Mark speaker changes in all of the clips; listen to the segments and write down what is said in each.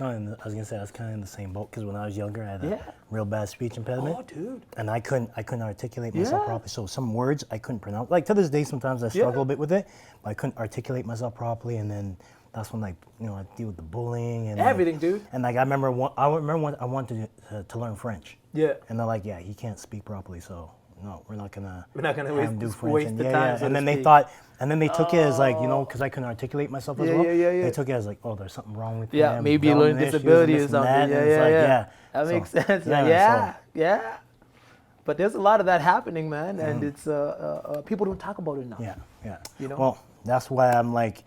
Speaker 1: I was gonna say I was kind of in the same boat because when I was younger, I had a real bad speech impediment.
Speaker 2: Oh, dude.
Speaker 1: And I couldn't articulate myself properly. So some words I couldn't pronounce. Like to this day, sometimes I struggle a bit with it, but I couldn't articulate myself properly. And then that's when I deal with the bullying and
Speaker 2: everything, dude.
Speaker 1: And like I remember I wanted to learn French.
Speaker 2: Yeah.
Speaker 1: And they're like, yeah, he can't speak properly, so no, we're not gonna
Speaker 2: waste the time.
Speaker 1: And then they took it as like, because I couldn't articulate myself as well. They took it as like, oh, there's something wrong with him.
Speaker 2: Yeah, maybe a learning disability or something. That makes sense. Yeah. But there's a lot of that happening, man, and it's people don't talk about it enough.
Speaker 1: Yeah.
Speaker 2: Well,
Speaker 1: that's why I'm like,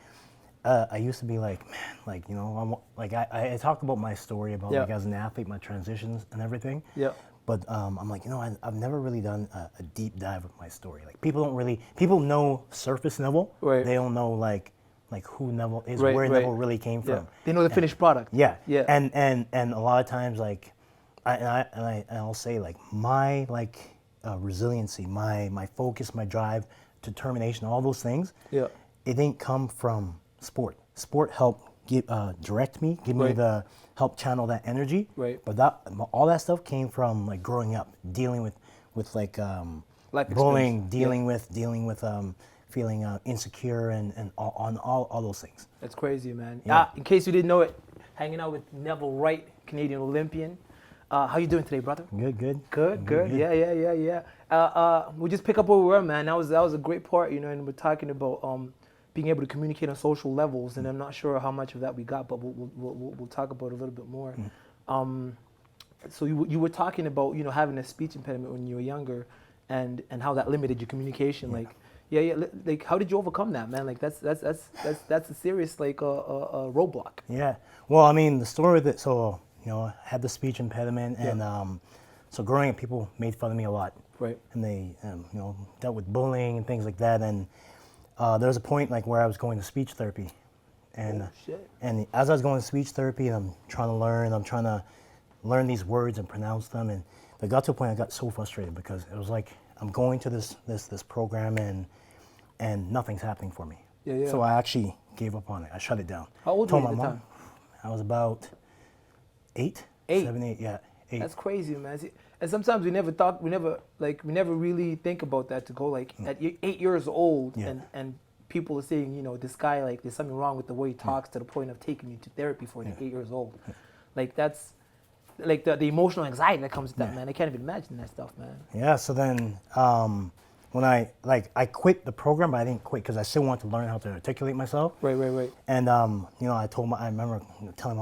Speaker 1: I used to be like, man, like I talk about my story about like as an athlete, my transitions and everything. Yeah. But I'm like, I've never really done a deep dive of my story. Like people know surface Neville. Right. They don't know like who Neville is, where Neville really came from.
Speaker 2: They know the finished product.
Speaker 1: Yeah. And a lot of times like, I'll say like my resiliency, my focus, my drive, determination, all those things. Yeah. It didn't come from sport. Sport helped direct me, give me the help channel that energy. Right. But all that stuff came from like growing up, dealing with like bullying, dealing with feeling insecure and all those things.
Speaker 2: That's crazy, man. Yeah. In case you didn't know it, hanging out with Neville Wright, Canadian Olympian. How you doing today, brother? Good. Yeah. We just pick up where we were, man. That was a great part, and we're talking about being able to communicate on social levels, and I'm not sure how much of that we got, but we'll talk about it a little bit more. So you were talking about having a speech impediment when you were younger, and how that limited your communication. Like how did you overcome that, man? Like that's a serious like a roadblock.
Speaker 1: Yeah. Well, I mean the story with it. So I had the speech impediment, and so growing up, people made fun of me a lot. Right. And they dealt with bullying and things like that, and there was a point like where I was going to speech therapy, and and as I was going to speech therapy, and I'm trying to learn these words and pronounce them, and it got to a point I got so frustrated because it was like I'm going to this program and nothing's happening for me. Yeah. So I actually gave up on it. I shut it down.
Speaker 2: How old were you at the time?
Speaker 1: I was about 8. 7, 8. Yeah, 8.
Speaker 2: That's crazy, man. And sometimes we never really think about that to go like at 8 years old and people are saying, this guy, like there's something wrong with the way he talks to the point of taking you to therapy for 8 years old. Like that's like the emotional anxiety that comes with that, man. I can't even imagine that stuff, man.
Speaker 1: Yeah, so then when I quit the program, but I didn't quit because I still wanted to learn how to articulate myself. Right. And I remember telling my mom,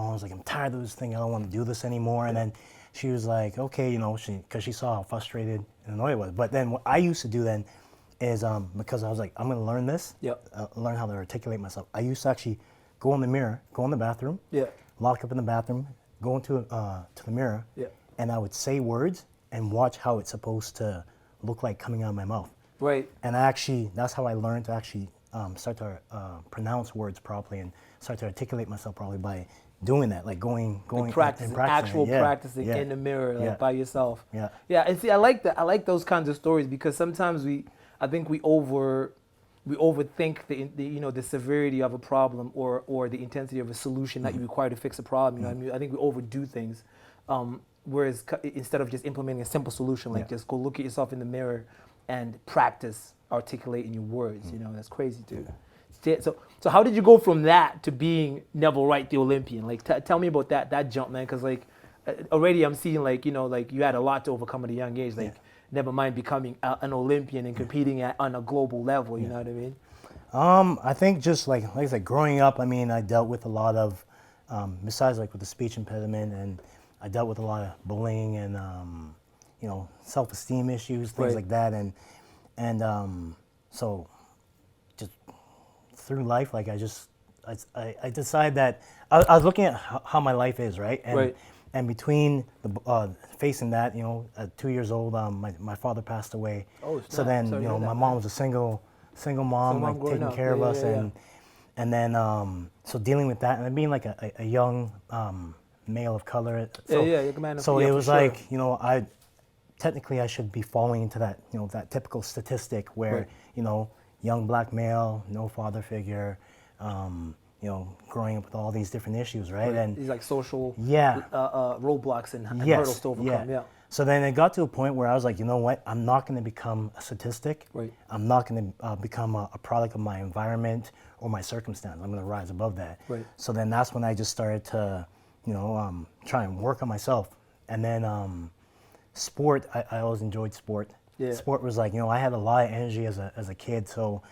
Speaker 1: I was like, I'm tired of this thing. I don't want to do this anymore. And then she was like, okay, because she saw how frustrated and annoyed I was. But then what I used to do then is because I was like, I'm going to learn this, learn how to articulate myself. I used to actually go in the mirror, go in the bathroom, lock up in the bathroom, go into to the mirror, and I would say words and watch how it's supposed to look like coming out of my mouth. Right. And that's how I learned to actually start to pronounce words properly and start to articulate myself properly by doing that, like going
Speaker 2: practicing in the mirror, like by yourself. Yeah. And see, I like that. I like those kinds of stories because sometimes I think we overthink the severity of a problem or the intensity of a solution that you require to fix a problem. I think we overdo things, whereas instead of just implementing a simple solution, like just go look at yourself in the mirror and practice articulating your words. That's crazy too. So how did you go from that to being Neville Wright, the Olympian? Like, tell me about that jump, man. Because like already I'm seeing like you had a lot to overcome at a young age. Like, never mind becoming an Olympian and competing on a global level. You know what I mean?
Speaker 1: I think just like I said, growing up, I mean, I dealt with a lot of besides like with the speech impediment, and I dealt with a lot of bullying and self-esteem issues, things like that, and so just through life, like I decided that I was looking at how my life is, right? And between facing that, at 2 years old, my father passed away. Oh, so then my mom was a single mom, like taking care of us, and then so dealing with that and being like a young male of color. So it was like I should be falling into that that typical statistic where young black male, no father figure, growing up with all these different issues, right? And
Speaker 2: these like social roadblocks and hurdles to overcome. Yeah.
Speaker 1: So then it got to a point where I was like, you know what? I'm not going to become a statistic.
Speaker 2: Right.
Speaker 1: I'm not going to become a product of my environment or my circumstance. I'm going to rise above that.
Speaker 2: Right.
Speaker 1: So then that's when I just started to, try and work on myself. And then sport, I always enjoyed sport.
Speaker 2: Yeah.
Speaker 1: Sport was like, I had a lot of energy as a kid. So,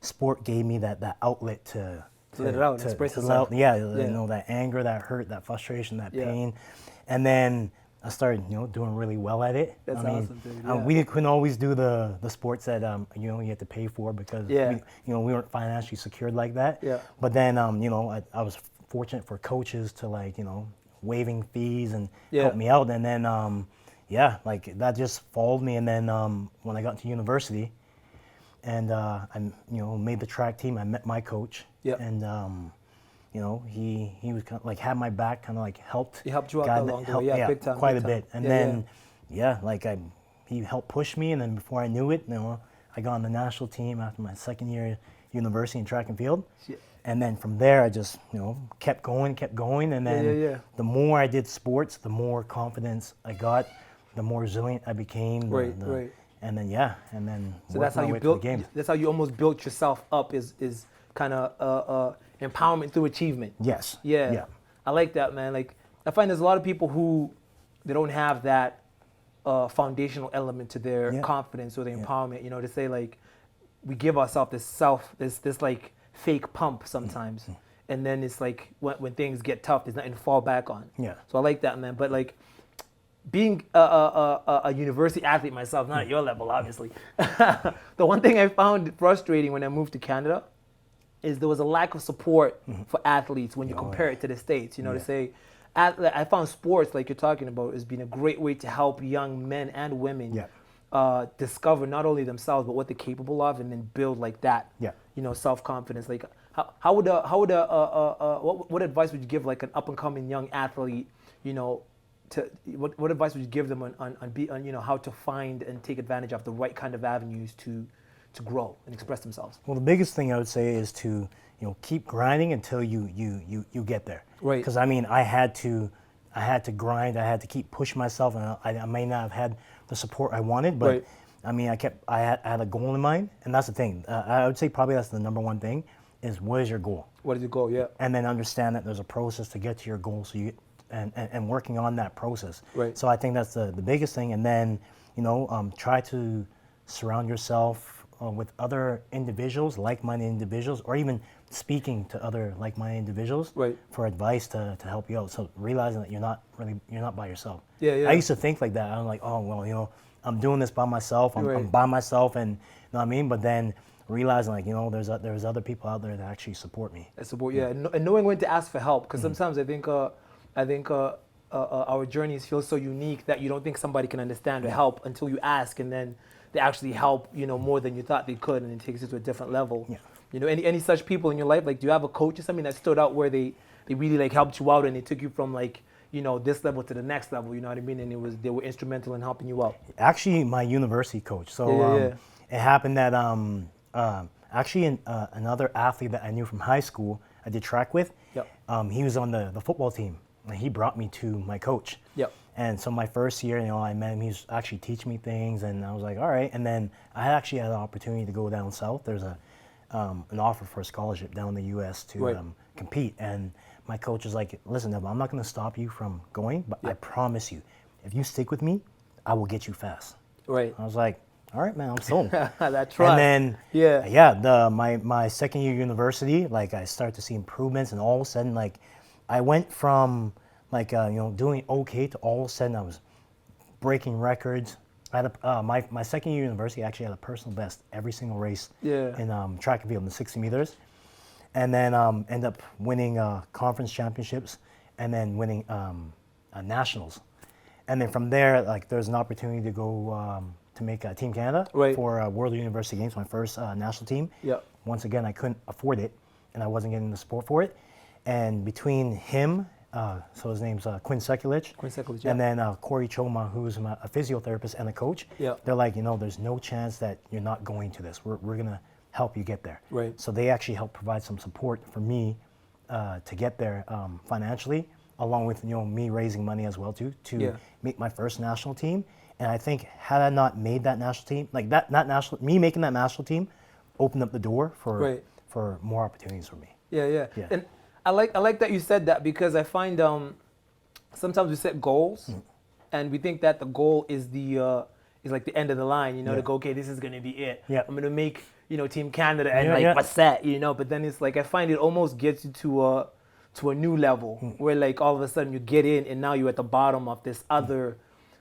Speaker 1: sport gave me that outlet to
Speaker 2: let it out and express yourself.
Speaker 1: That anger, that hurt, that frustration, that pain. And then I started, doing really well at it.
Speaker 2: That's awesome, dude. Yeah.
Speaker 1: We couldn't always do the sports that you had to pay for because we weren't financially secured like that.
Speaker 2: Yeah.
Speaker 1: But then I was fortunate for coaches to waiving fees and help me out. And then that just followed me. And then when I got to university, and I made the track team, I met my coach.
Speaker 2: Yeah.
Speaker 1: And he was kind of had my back, kind of helped.
Speaker 2: He helped you out along the way, big time.
Speaker 1: Quite a bit. And then, he helped push me. And then before I knew it, I got on the national team after my second year university in track and field.
Speaker 2: Yeah.
Speaker 1: And then from there, I just, kept going. And then the more I did sports, the more confidence I got, the more resilient I became.
Speaker 2: Right.
Speaker 1: And then,
Speaker 2: so that's how you built. That's how you almost built yourself up. Is kind of empowerment through achievement.
Speaker 1: Yes.
Speaker 2: Yeah. I like that, man. I find there's a lot of people who they don't have that foundational element to their confidence or their empowerment. To say we give ourselves this fake pump sometimes, and then it's when things get tough, there's nothing to fall back on.
Speaker 1: Yeah.
Speaker 2: So I like that, man. But being a university athlete myself, not at your level, obviously. The one thing I found frustrating when I moved to Canada is there was a lack of support for athletes when you compare it to the States. To say, I found sports like you're talking about has been a great way to help young men and women discover not only themselves but what they're capable of, and then build that. Self-confidence. What advice would you give an up-and-coming young athlete? What advice would you give them on how to find and take advantage of the right kind of avenues to grow and express themselves?
Speaker 1: Well, the biggest thing I would say is to keep grinding until you get there.
Speaker 2: Right.
Speaker 1: Because I had to grind. I had to keep pushing myself, and I may not have had the support I wanted, but I had a goal in mind, and that's the thing. I would say probably that's the number one thing is what is your goal?
Speaker 2: What is your goal? Yeah.
Speaker 1: And then understand that there's a process to get to your goal, so you and working on that process.
Speaker 2: Right.
Speaker 1: So I think that's the biggest thing, and then try to surround yourself with other individuals, like-minded individuals, or even speaking to other like-minded individuals for advice to help you out. So realizing that you're not by yourself.
Speaker 2: Yeah.
Speaker 1: I used to think like that. I'm like, oh well, I'm doing this by myself. I'm by myself, and you know what I mean. But then realizing there's other people out there that actually support me.
Speaker 2: And knowing when to ask for help, because sometimes I think our journeys feel so unique that you don't think somebody can understand or help until you ask, and then they actually help, more than you thought they could, and it takes it to a different level. Yeah. Any such people in your life? Do you have a coach or something that stood out where they really helped you out and they took you from this level to the next level? You know what I mean? And they were instrumental in helping you out. Actually,
Speaker 1: my university coach. So it happened that another athlete that I knew from high school, I did track with. Yep. He was on the football team, and he brought me to my coach.
Speaker 2: Yep.
Speaker 1: And so my first year, I met him. He was actually teaching me things, and I was like, all right. And then I actually had an opportunity to go down south. There's an offer for a scholarship down in the U.S. to compete. And my coach was like, listen, Neville, I'm not going to stop you from going, but I promise you, if you stick with me, I will get you fast.
Speaker 2: Right.
Speaker 1: I was like, all right, man, I'm sold.
Speaker 2: That's right.
Speaker 1: And then, my second year university, I started to see improvements, and all of a sudden, I went from doing okay to all of a sudden I was breaking records. I had my second year university actually had a personal best every single race in track and field in the 60 meters, and then end up winning conference championships, and then winning nationals, and then from there there's an opportunity to go to make Team Canada for World University Games, my first national team.
Speaker 2: Yep.
Speaker 1: Once again, I couldn't afford it, and I wasn't getting the support for it, and between him. So his name's Quinn Sekulich. And then Corey Choma, who's a physiotherapist and a coach. Yep. They're like, there's no chance that you're not going to this. We're gonna help you get there.
Speaker 2: Right.
Speaker 1: So they actually help provide some support for me to get there financially, along with me raising money as well too to make my first national team. And I think had I not made that national team, like me making that national team, opened up the door for more opportunities for me.
Speaker 2: Yeah. And I like that you said that, because I find sometimes we set goals and we think that the goal is is like the end of the line, to go, okay, this is gonna be it.
Speaker 1: Yeah.
Speaker 2: I'm gonna make Team Canada and what's that, but then it's like I find it almost gets you to a new level where like all of a sudden you get in and now you're at the bottom of this other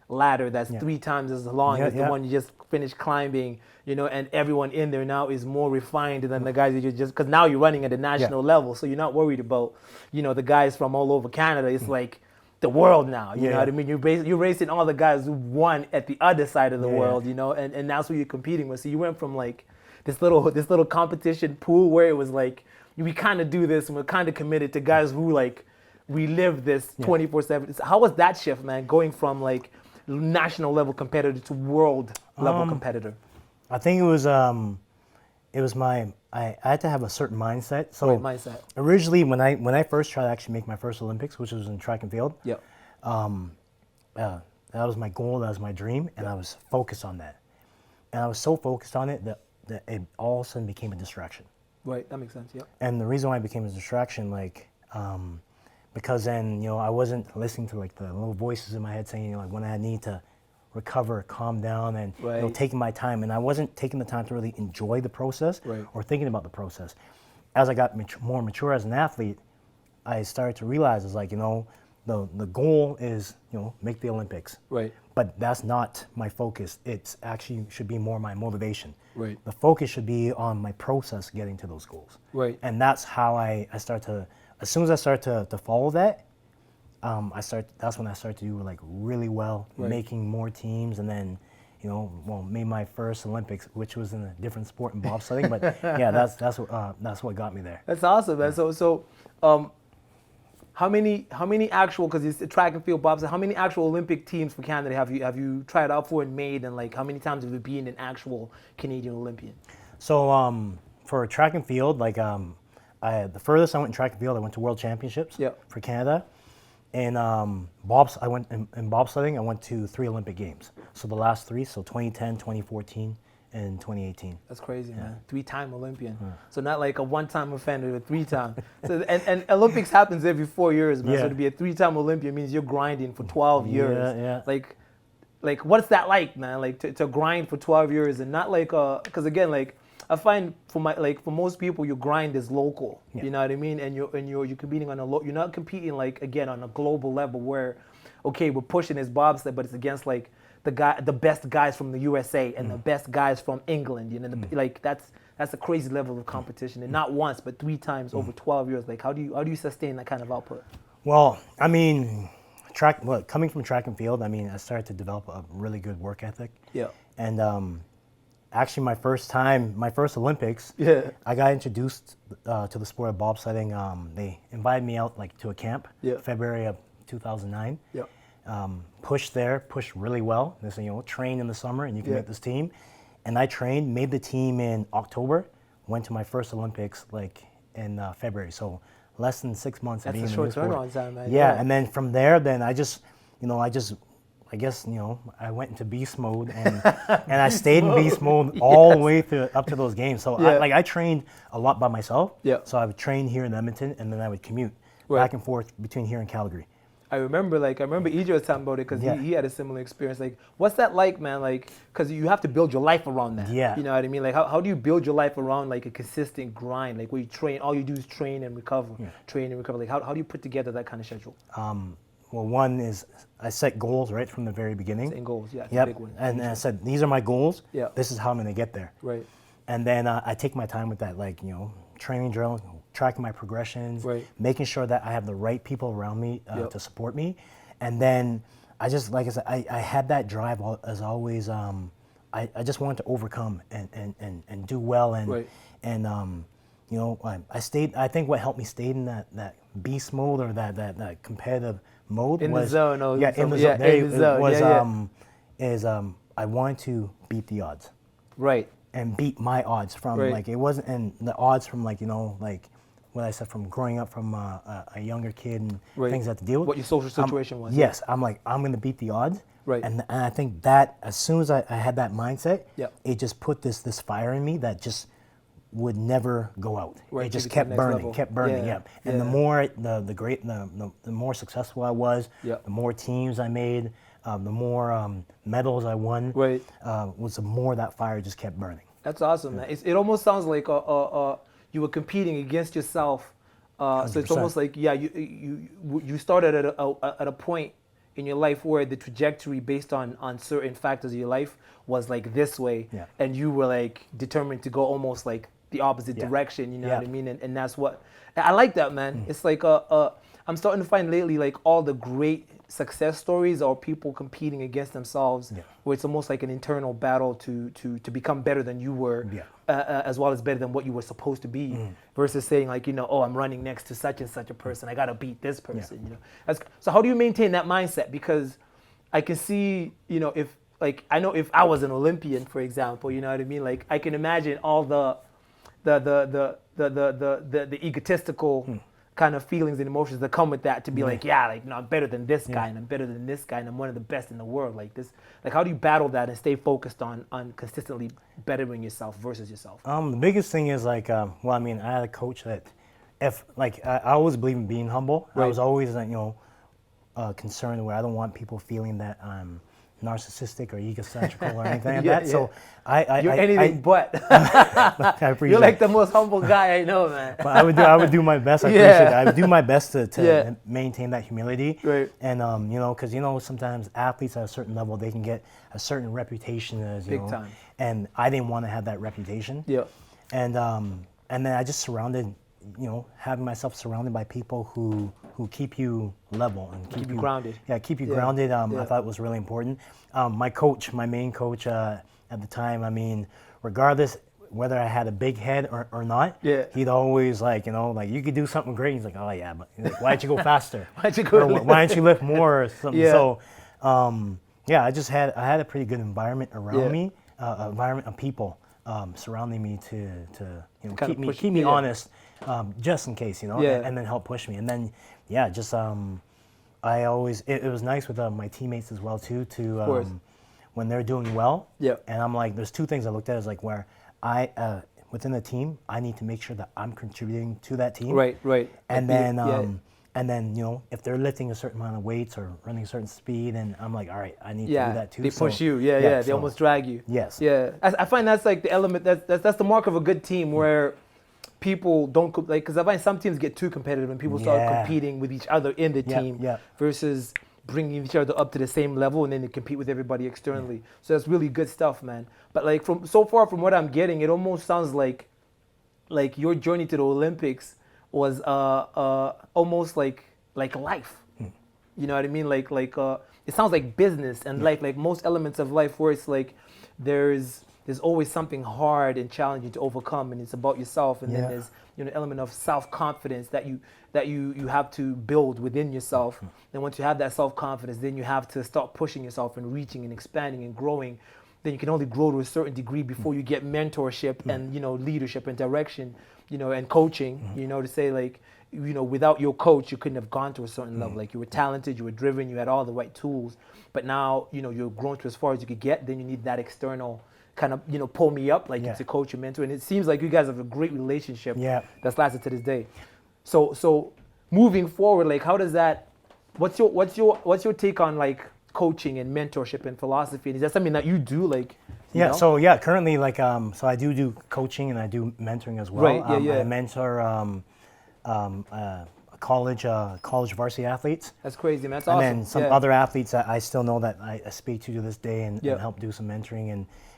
Speaker 2: ladder that's 3 times as long as the one you just finished climbing, and everyone in there now is more refined than the guys that you just, because now you're running at the national level, so you're not worried about, the guys from all over Canada. It's like the world now, you know what I mean? You're racing all the guys who won at the other side of the world, and that's who you're competing with. So you went from like this little competition pool where it was like, we kind of do this and we're kind of committed, to guys who like, we live this 24/7. How was that shift, man, going from like national level competitor to world level competitor?
Speaker 1: I think it was I had to have a certain mindset. So
Speaker 2: mindset.
Speaker 1: Originally, when I first tried to actually make my first Olympics, which was in track and field, that was my goal, that was my dream, and I was focused on that. And I was so focused on it that it all of a sudden became a distraction.
Speaker 2: Right, that makes sense. Yeah.
Speaker 1: And the reason why it became a distraction, because then I wasn't listening to like the little voices in my head saying like when I need to recover, calm down, and taking my time, and I wasn't taking the time to really enjoy the process or thinking about the process. As I got more mature as an athlete, I started to realize it's like the goal is make the Olympics, but that's not my focus. It's actually should be more my motivation. The focus should be on my process getting to those goals. And that's how I start to. As soon as I start to follow that, that's when I start to do like really well, making more teams, and then, made my first Olympics, which was in a different sport in bobsledding. But yeah, that's what got me there.
Speaker 2: That's awesome, man. So, how many actual, because it's track and field bobsled, how many actual Olympic teams for Canada have you tried out for and made, and like how many times have you been an actual Canadian Olympian?
Speaker 1: So for track and field, like the furthest I went in track and field, I went to World Championships for Canada. And I went in bobsledding, I went to 3 Olympic Games. So the last 3, so 2010, 2014, and 2018.
Speaker 2: That's crazy, man. 3-time Olympian. So not like a one-time offender, but 3-time. So and Olympics happens every 4 years, man. So to be a 3-time Olympian means you're grinding for 12 years. Like what's that like, man? Like to grind for 12 years and not like because again, like I find for most people, your grind is local. You know what I mean? And you're competing on you're not competing like again on a global level where, okay, we're pushing this bobsled, but it's against like the best guys from the USA and the best guys from England. Like that's a crazy level of competition, and not once but 3 times over 12 years. Like how do you sustain that kind of output?
Speaker 1: Well, I mean, coming from track and field, I mean, I started to develop a really good work ethic. And actually, my first Olympics, I got introduced to the sport of bobsledding. They invited me out like to a camp, February of 2009. Pushed really well. They said, train in the summer and you can make this team. And I trained, made the team in October, went to my first Olympics like in February. So less than 6 months of being in the sport.
Speaker 2: That's a short turnaround time, man.
Speaker 1: And then from there, then I guess, I went into beast mode and I stayed in beast mode all the way up to those games. So I trained a lot by myself. So I would train here in Edmonton and then I would commute back and forth between here and Calgary.
Speaker 2: I remember EJ was talking about it because he had a similar experience. Like, what's that like, man? Like, because you have to build your life around that. You know what I mean? Like, how do you build your life around like a consistent grind? Like, where you train, all you do is train and recover, train and recover. Like, how do you put together that kind of schedule?
Speaker 1: Well, one is I set goals right from the very beginning.
Speaker 2: Setting goals, it's a big one.
Speaker 1: And I said, these are my goals. This is how I'm going to get there. And then I take my time with that, like, training drill, tracking my progressions, making sure that I have the right people around me to support me. And then I just, like I said, I had that drive as always. I just wanted to overcome and do well. And I stayed, I think what helped me stay in that beast mode or that competitive mode
Speaker 2: in
Speaker 1: was
Speaker 2: the zone.
Speaker 1: in the zone. I wanted to beat the odds. and beat my odds from like it wasn't, and the odds from like like what I said from growing up from a younger kid and things I had to deal with.
Speaker 2: What your social situation was.
Speaker 1: Yes, I'm like I'm gonna beat the odds.
Speaker 2: Right.
Speaker 1: And I think that as soon as I had that mindset,
Speaker 2: yep.
Speaker 1: it just put this fire in me that just would never go out.
Speaker 2: Right.
Speaker 1: It just kept burning, yeah. And the more the more successful I was,
Speaker 2: yep.
Speaker 1: the more teams I made, the more medals I won.
Speaker 2: Right.
Speaker 1: Was the more that fire just kept burning.
Speaker 2: That's awesome, man. It almost sounds like you were competing against yourself. So it's almost like you started at a point in your life where the trajectory based on certain factors of your life was like this way, and you were like determined to go almost like the opposite direction, you know what I mean? And that's what, I like that, man. It's like, I'm starting to find lately like all the great success stories are people competing against themselves, where it's almost like an internal battle to become better than you were, as well as better than what you were supposed to be, versus saying like, oh, I'm running next to such and such a person, I gotta beat this person, So how do you maintain that mindset? Because I can see, if like, I know if I was an Olympian, for example, you know what I mean? Like I can imagine all the egotistical kind of feelings and emotions that come with that, to be like, I'm better than this guy, and I'm better than this guy, and I'm one of the best in the world. Like this, like how do you battle that and stay focused on consistently bettering yourself versus yourself?
Speaker 1: The biggest thing is like, I had a coach that, if like I always believe in being humble. I was always like, concerned where I don't want people feeling that I'm narcissistic or egocentrical or anything like that. So
Speaker 2: you're anything but.
Speaker 1: I appreciate
Speaker 2: You're like the most humble guy I know, man.
Speaker 1: But I would do my best. I appreciate it. I would do my best to maintain that humility.
Speaker 2: Right.
Speaker 1: And because sometimes athletes at a certain level, they can get a certain reputation as
Speaker 2: big time.
Speaker 1: And I didn't want to have that reputation.
Speaker 2: Yeah.
Speaker 1: And then I just having myself surrounded by people who keep you level and keep you
Speaker 2: grounded.
Speaker 1: Yeah, keep you grounded. I thought it was really important. My main coach at the time, regardless whether I had a big head or not, he'd always like you could do something great. He's like, oh yeah, but why don't you go faster?
Speaker 2: Why
Speaker 1: don't you lift more or something? So I had a pretty good environment around me, environment of people surrounding me to keep me honest, just in case, and then help push me. And then I always it was nice with my teammates as well too, to when they're doing well. And I'm like, there's two things I looked at, is like where I within the team, I need to make sure that I'm contributing to that team.
Speaker 2: Right.
Speaker 1: And then and then, if they're lifting a certain amount of weights or running a certain speed, and I'm like, all right, I need to do that too.
Speaker 2: They push you. They almost drag you.
Speaker 1: Yes.
Speaker 2: Yeah. I find that's like the element, that's the mark of a good team, where people don't, like, because I find some teams get too competitive and people start competing with each other in the team versus bringing each other up to the same level, and then they compete with everybody externally. So that's really good stuff, man. But like from what I'm getting, it almost sounds like your journey to the Olympics was almost like life. You know what I mean? Like it sounds like business and like most elements of life, where it's like there's always something hard and challenging to overcome, and it's about yourself. And then there's an element of self-confidence that you have to build within yourself. And once you have that self-confidence, then you have to start pushing yourself and reaching and expanding and growing. Then you can only grow to a certain degree before you get mentorship and leadership and direction, and coaching. To say like, without your coach, you couldn't have gone to a certain level. Like, you were talented, you were driven, you had all the right tools, but now you're grown to as far as you could get. Then you need that external kind of pull me up, like it's a coach or mentor. And it seems like you guys have a great relationship that's lasted to this day. So moving forward, like, how does that? What's your take on like coaching and mentorship and philosophy? Is that something that you do, like?
Speaker 1: So currently, like, so I do coaching and I do mentoring as well. I mentor college varsity athletes.
Speaker 2: That's crazy, man. That's awesome.
Speaker 1: And then some other athletes that I still know that I speak to this day and help do some mentoring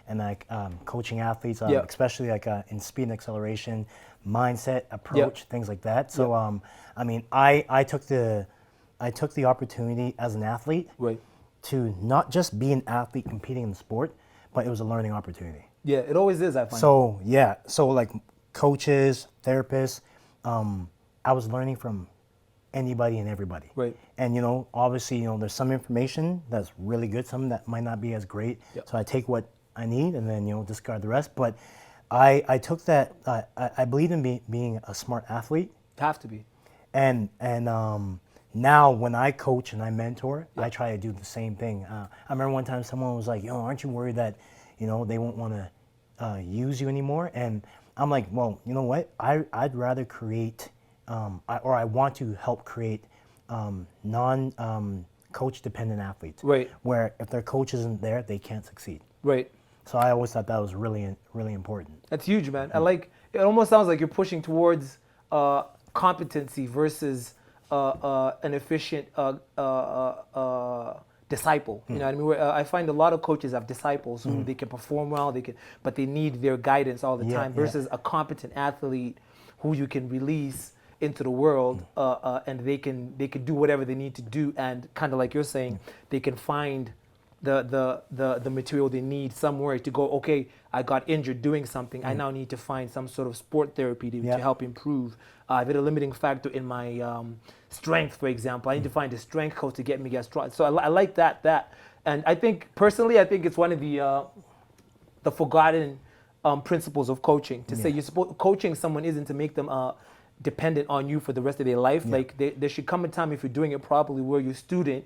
Speaker 1: and like coaching athletes, especially like in speed and acceleration, mindset, approach, things like that. So I took the opportunity as an athlete to not just be an athlete competing in the sport, but it was a learning opportunity. Yeah,
Speaker 2: it always is, I find.
Speaker 1: So like coaches, therapists, I was learning from anybody and everybody.
Speaker 2: Right.
Speaker 1: And obviously, there's some information that's really good, some that might not be as great. So I take what I need, and then discard the rest. But I took that. I believe in being a smart athlete.
Speaker 2: Have to be.
Speaker 1: And now when I coach and I mentor, I try to do the same thing. I remember one time someone was like, aren't you worried that they won't want to use you anymore? And I'm like, well, you know what? I'd rather create, or I want to help create non-coach dependent athletes.
Speaker 2: Right.
Speaker 1: Where if their coach isn't there, they can't succeed.
Speaker 2: Right.
Speaker 1: So I always thought that was really, really important.
Speaker 2: That's huge, man. Mm-hmm. It almost sounds like you're pushing towards competency versus an efficient disciple. You know what I mean? Where, I find a lot of coaches have disciples who they can perform well, but they need their guidance all the time versus a competent athlete who you can release into the world and they can do whatever they need to do, and kind of like you're saying, they can find the material they need somewhere to go, okay, I got injured doing something. I now need to find some sort of sport therapy to help improve. I've had a limiting factor in my strength, for example. I need to find a strength coach to get me get strong. So I like that. And I think, personally, it's one of the forgotten principles of coaching. To say coaching someone isn't to make them dependent on you for the rest of their life. Like there should come a time, if you're doing it properly, where your student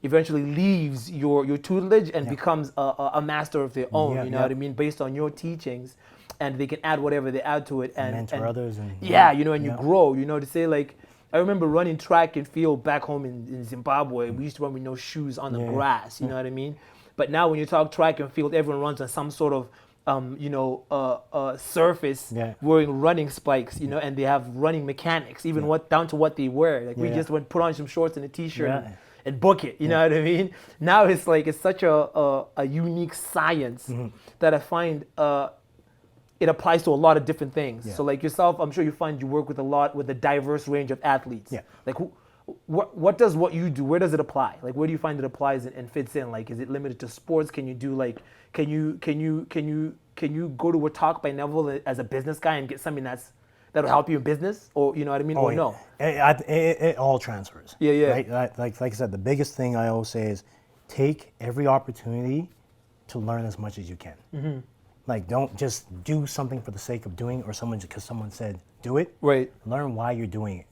Speaker 2: eventually leaves your tutelage and becomes a master of their own, you know what I mean, based on your teachings, and they can add whatever they add to it and
Speaker 1: mentor others and
Speaker 2: you grow, to say, like, I remember running track and field back home in Zimbabwe. We used to run with no shoes on the grass, you know what I mean? But now when you talk track and field, everyone runs on some sort of surface wearing running spikes, and they have running mechanics, even down to what they wear. Like we just went put on some shorts and a t-shirt and book it, you know what I mean? Now it's like, it's such a unique science that I find it applies to a lot of different things. So like yourself, I'm sure you find you work with a diverse range of athletes. Like what does what you do, where does it apply? Like where do you find it applies and fits in? Like, is it limited to sports? Can you do like, can you go to a talk by Neville as a business guy and get something that'll help you in business, or you know what I mean, no?
Speaker 1: It all transfers.
Speaker 2: Right?
Speaker 1: Like I said, the biggest thing I always say is take every opportunity to learn as much as you can. Like, don't just do something for the sake of doing, or because someone said do it.
Speaker 2: Right.
Speaker 1: Learn why you're doing it.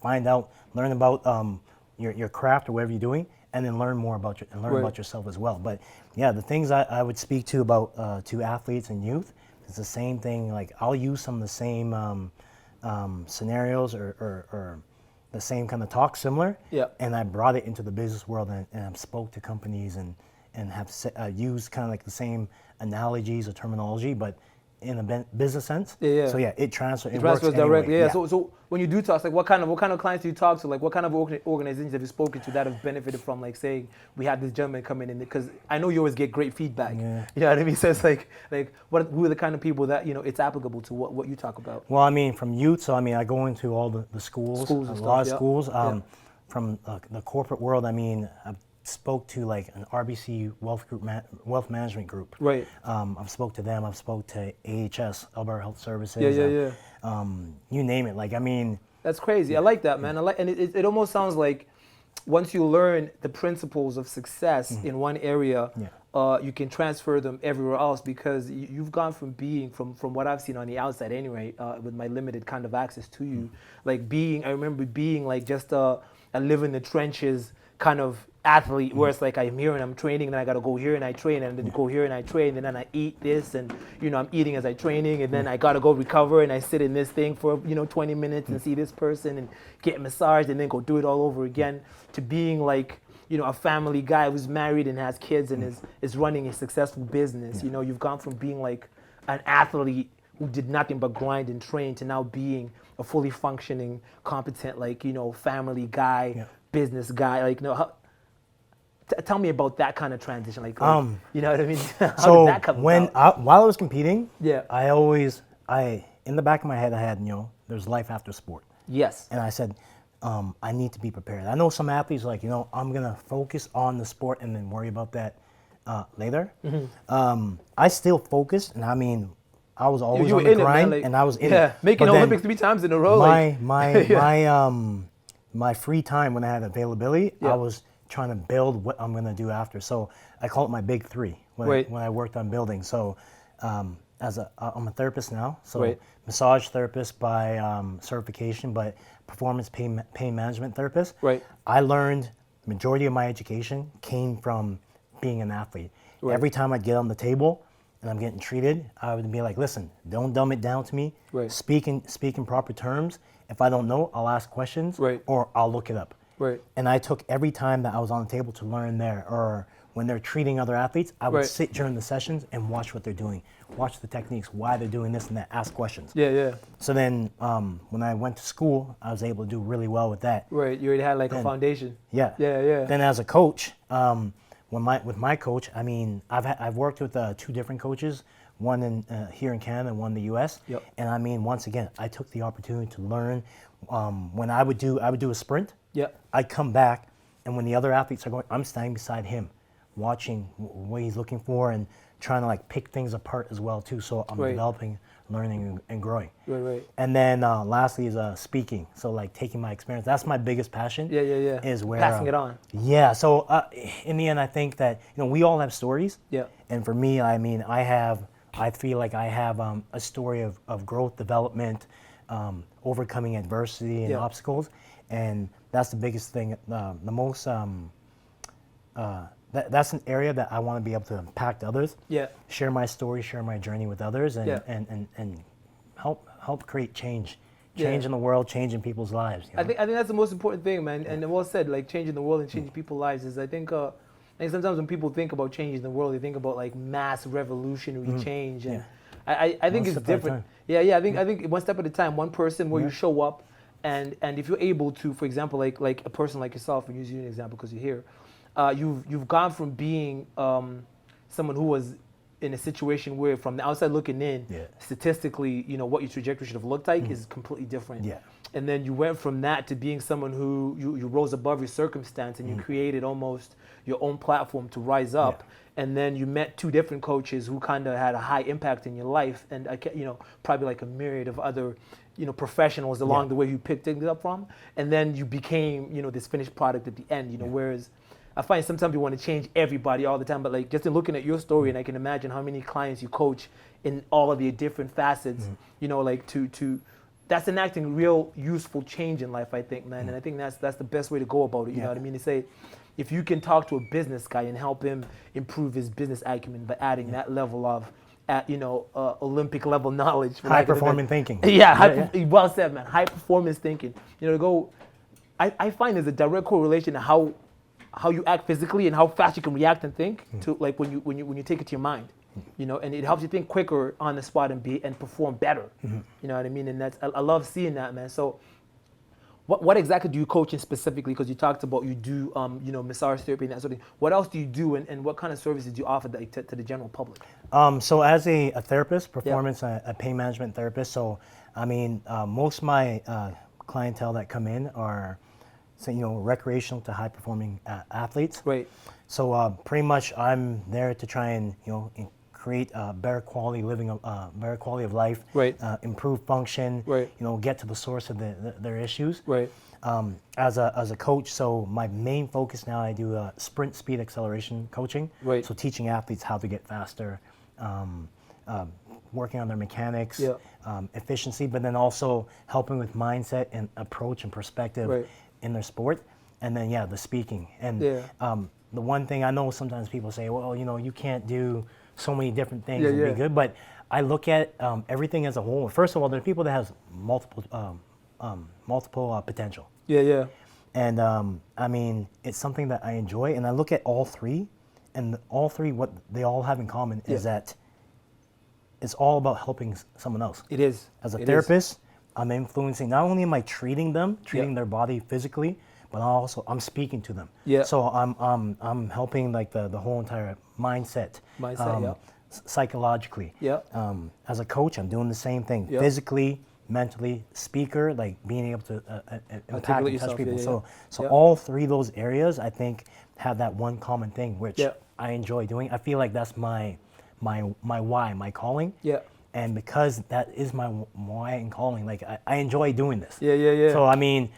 Speaker 1: Find out, learn about your craft or whatever you're doing, and then learn more about about yourself as well. But the things I would speak to about to athletes and youth, it's the same thing. Like, I'll use some of the same scenarios or the same kind of talk, similar. And I brought it into the business world and I've spoke to companies and have used kind of like the same analogies or terminology, but in a business sense. So it transfers. It
Speaker 2: transfers directly. Anyway. So when you do talk, like what kind of clients do you talk to? Like what kind of organizations have you spoken to that have benefited from, like, saying we had this gentleman coming in? Because I know you always get great feedback. You know what I mean? So it's like who are the kind of people that it's applicable to what you talk about?
Speaker 1: Well, I mean, from youth. So I mean, I go into all the schools, a lot of schools. From the corporate world, I mean, I've spoke to like an RBC wealth management group. Right. I've spoke to them. I've spoke to AHS, Alberta Health Services. You name it. Like, I mean.
Speaker 2: That's crazy. I like that, man. And it almost sounds like once you learn the principles of success in one area, you can transfer them everywhere else, because you've gone from being, from what I've seen on the outside anyway, with my limited kind of access to you, I remember being like just a live in the trenches kind of athlete, where it's like I'm here and I'm training, and then I gotta go here and I train, and then go here and I train, and then I eat this, and I'm eating as I training, and then I gotta go recover, and I sit in this thing for 20 minutes and see this person and get massaged, and then go do it all over again, to being like a family guy who's married and has kids and is running a successful business. You've gone from being like an athlete who did nothing but grind and train to now being a fully functioning, competent, family guy, business guy. Tell me about that kind of transition. You know what I mean? How did that come about?
Speaker 1: While I was competing, I in the back of my head I had, there's life after sport.
Speaker 2: Yes.
Speaker 1: And I said, I need to be prepared. I know some athletes like, I'm gonna focus on the sport and then worry about that later. I still focused, and I mean, I was always on the grind, and I was in it.
Speaker 2: Making Olympics 3 times in a row.
Speaker 1: My free time when I had availability, I was trying to build what I'm going to do after. So I call it my big 3. when I worked on buildings. So I'm a therapist now, so massage therapist by certification, but performance pain management therapist. I learned the majority of my education came from being an athlete. Every time I get on the table and I'm getting treated, I would be like, listen, don't dumb it down to me. Speak in proper terms. If I don't know, I'll ask questions or I'll look it up. And I took every time that I was on the table to learn there, or when they're treating other athletes, I would sit during the sessions and watch what they're doing, watch the techniques, why they're doing this and that, ask questions. So then when I went to school, I was able to do really well with that.
Speaker 2: You already had like a foundation.
Speaker 1: Then as a coach, with my coach, I mean, I've worked with 2 different coaches, one here in Canada and one in the U.S. And I mean, once again, I took the opportunity to learn. When I would do a sprint, I'd come back, and when the other athletes are going, I'm standing beside him, watching what he's looking for and trying to like pick things apart as well too. So I'm developing, learning, and growing. And then lastly is speaking. So like taking my experience. That's my biggest passion. Is where
Speaker 2: passing it on.
Speaker 1: So in the end, I think that we all have stories. And for me, I mean, I feel like I have a story of growth, development, overcoming adversity and obstacles, and that's the biggest thing. The most that's an area that I want to be able to impact others. Share my story, share my journey with others, and help create change in the world, change in people's lives.
Speaker 2: I think that's the most important thing, man. And well said, like changing the world and changing people's lives is I think sometimes when people think about changing the world, they think about like mass revolutionary change. And I think it's different. I think one step at a time, one person where you show up, and if you're able to, for example, like a person like yourself, and use you as an example because you're here, you've gone from being someone who was in a situation where from the outside looking in, statistically, what your trajectory should have looked like is completely different. And then you went from that to being someone who you rose above your circumstance and you created almost your own platform to rise up. And then you met 2 different coaches who kind of had a high impact in your life, and probably like a myriad of other professionals along the way you picked it up from, and then you became this finished product at the end. Whereas I find sometimes you want to change everybody all the time, but like just in looking at your story, and I can imagine how many clients you coach in all of the different facets, like to that's enacting real useful change in life, I think, man. And I think that's the best way to go about it. You know what I mean? To say, if you can talk to a business guy and help him improve his business acumen by adding that level of Olympic level knowledge,
Speaker 1: high performing thinking.
Speaker 2: Well said, man. High performance thinking. I find there's a direct correlation to how you act physically and how fast you can react and think to like when you take it to your mind. And it helps you think quicker on the spot and perform better. You know what I mean? And I love seeing that, man. So what exactly do you coach in specifically? Because you talked about you do massage therapy and that sort of thing. What else do you do, and what kind of services do you offer to the general public?
Speaker 1: So as a therapist, performance, a pain management therapist. So I mean, most of my clientele that come in are recreational to high performing athletes. So pretty much I'm there to try and create a better quality better quality of life, improve function, get to the source of their issues. As a coach, so my main focus now, I do sprint speed acceleration coaching. So teaching athletes how to get faster, working on their mechanics, efficiency, but then also helping with mindset and approach and perspective in their sport. And then the speaking. And the one thing I know, sometimes people say, well, you can't do so many different things and be good, but I look at everything as a whole. First of all, there are people that have multiple potential. And I mean, it's something that I enjoy, and I look at all 3, and all 3, what they all have in common is that it's all about helping someone else.
Speaker 2: It is.
Speaker 1: As a therapist, I'm influencing, not only am I treating their body physically, but also I'm speaking to them. So I'm helping like the whole entire mindset psychologically. As a coach, I'm doing the same thing, physically, mentally, speaker, like being able to impact and touch people. So all 3 of those areas, I think, have that one common thing, which I enjoy doing. I feel like that's my why, my calling. And because that is my why and calling, like I enjoy doing this. So I mean,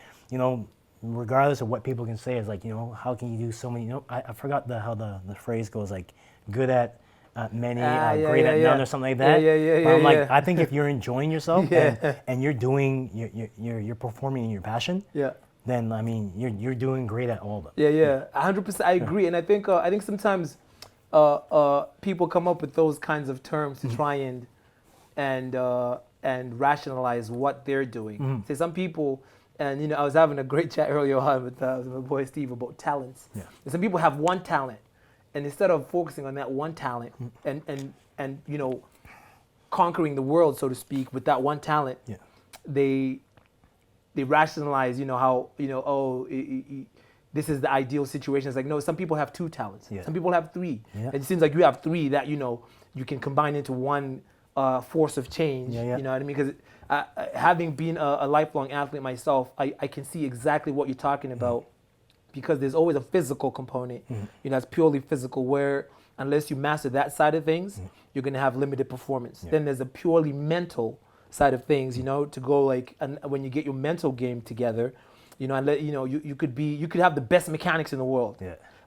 Speaker 1: regardless of what people can say, is like, how can you do so many, I forgot how the phrase goes, like good at at many, great at none, or something like that. But I'm like, I think if you're enjoying yourself and you're doing, you're performing in your passion, then I mean, you're doing great at all of them.
Speaker 2: 100%. I agree, and I think sometimes people come up with those kinds of terms to try and rationalize what they're doing. Say some people. And I was having a great chat earlier on with my boy Steve about talents. And some people have one talent, and instead of focusing on that one talent and conquering the world, so to speak, with that one talent, they rationalize, how this is the ideal situation. It's like, no, some people have two talents. Some people have three. It seems like you have three that you can combine into one force of change. You know what I mean? Because having been a lifelong athlete myself, I can see exactly what you're talking about, because there's always a physical component, it's purely physical, where unless you master that side of things, you're going to have limited performance. Then there's a purely mental side of things, to go like, and when you get your mental game together, you could have the best mechanics in the world.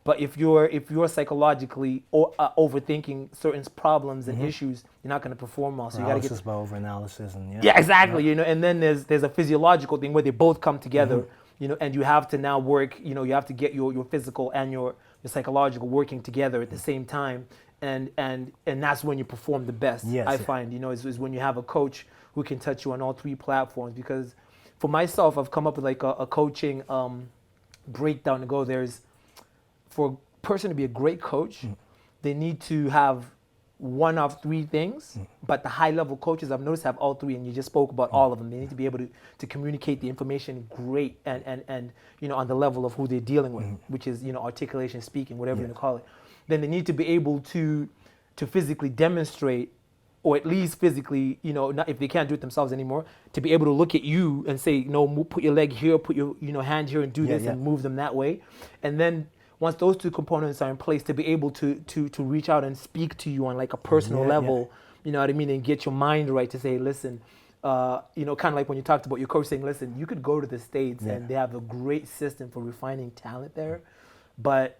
Speaker 2: But if you're psychologically overthinking certain problems and issues, you're not going to perform well. So you got to get
Speaker 1: over-analysis and
Speaker 2: exactly. And then there's a physiological thing where they both come together. And you have to now work. You have to get your physical and your psychological working together at the same time, and that's when you perform the best. I find is when you have a coach who can touch you on all three platforms. Because for myself, I've come up with like a coaching breakdown to go. For a person to be a great coach, they need to have one of three things, but the high-level coaches I've noticed have all three, and you just spoke about all of them. They need to be able to communicate the information great and on the level of who they're dealing with, which is articulation, speaking, whatever you want to call it. Then they need to be able to physically demonstrate, or at least physically, not if they can't do it themselves anymore, to be able to look at you and say, no, put your leg here, put your hand here, and do this, and move them that way, and then. Once those two components are in place, to be able to reach out and speak to you on like a personal level, you know what I mean, and get your mind right to say, listen, kind of like when you talked about your coach saying, listen, you could go to the States and they have a great system for refining talent there, but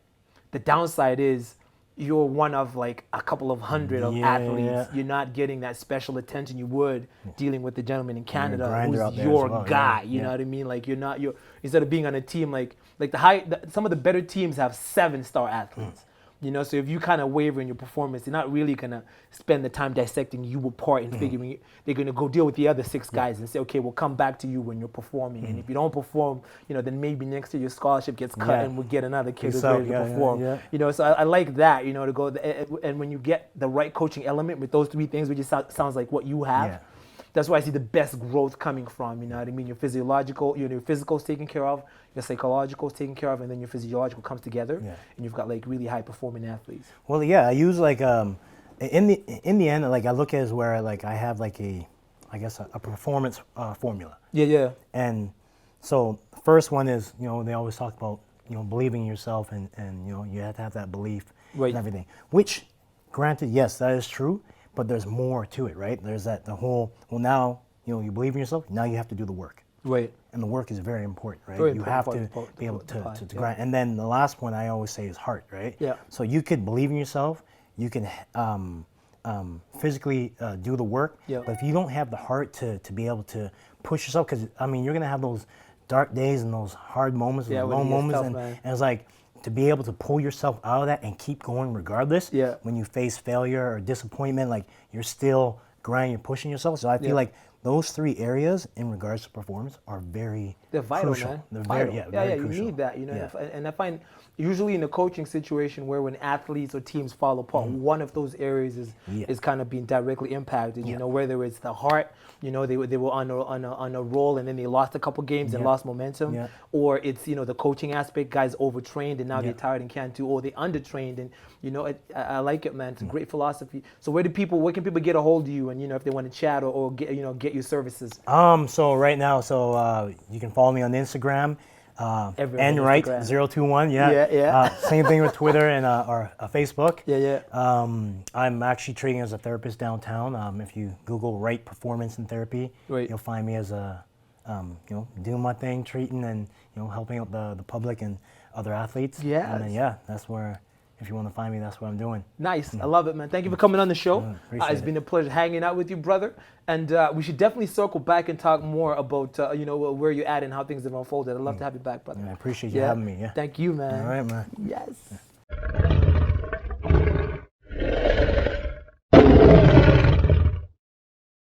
Speaker 2: the downside is you're one of like a couple of hundred of athletes. You're not getting that special attention you would dealing with the gentleman in Canada who's your guy. You know what I mean? Like you're instead of being on a team like some of the better teams have 7-star athletes. So if you kind of waver in your performance, they're not really gonna spend the time dissecting you apart and figuring. They're gonna go deal with the other 6 guys and say, okay, we'll come back to you when you're performing. And if you don't perform, then maybe next year your scholarship gets cut and we'll get another kid who's ready to perform. So I like that. To go and when you get the right coaching element with those 3 things, which just sounds like what you have. That's where I see the best growth coming from. You know what I mean? Your physiological, your physical is taken care of, your psychological is taken care of, and then your physiological comes together, and you've got like really high performing athletes.
Speaker 1: Well, I use like in the end, like I look at it as where like I have like a performance formula. And so the first one is they always talk about believing in yourself and you have to have that belief and everything. Which, granted, yes, that is true. But there's more to it, right? There's the whole, now, you believe in yourself, now you have to do the work.
Speaker 2: Right.
Speaker 1: And the work is very important, right? You have to be able to grind. And then the last one I always say is heart, right? So you could believe in yourself, you can physically do the work, but if you don't have the heart to be able to push yourself, because, you're going to have those dark days and those hard moments, those low moments, and it's like, to be able to pull yourself out of that and keep going regardless, when you face failure or disappointment, like you're still grinding, you're pushing yourself. So I feel like those 3 areas in regards to performance are
Speaker 2: they're vital,
Speaker 1: crucial.
Speaker 2: Man.
Speaker 1: They're
Speaker 2: vital.
Speaker 1: very
Speaker 2: you
Speaker 1: crucial.
Speaker 2: need that, and I find usually in a coaching situation where when athletes or teams fall apart, one of those areas is kind of being directly impacted, whether it's the heart, they were on a roll and then they lost a couple games and lost momentum, or it's, the coaching aspect, guys overtrained and now they're tired and can't do, or they undertrained, and, I like it, man. It's a great philosophy. So where can people get a hold of you and, if they want to chat or get your services?
Speaker 1: So right now, you can follow me on Instagram. Nwright021, same thing with Twitter and or Facebook. I'm actually training as a therapist downtown. If you Google Wright Performance and Therapy, you'll find me as a doing my thing, treating and helping out the public and other athletes. And then, that's where if you want to find me, that's what I'm doing.
Speaker 2: Nice. I love it, man. Thank you for coming on the show. It's been a pleasure hanging out with you, brother. And we should definitely circle back and talk more about, where you're at and how things have unfolded. I'd love to have you back, brother.
Speaker 1: I appreciate you having me. Yeah.
Speaker 2: Thank you, man.
Speaker 1: All right, man.
Speaker 2: Yes.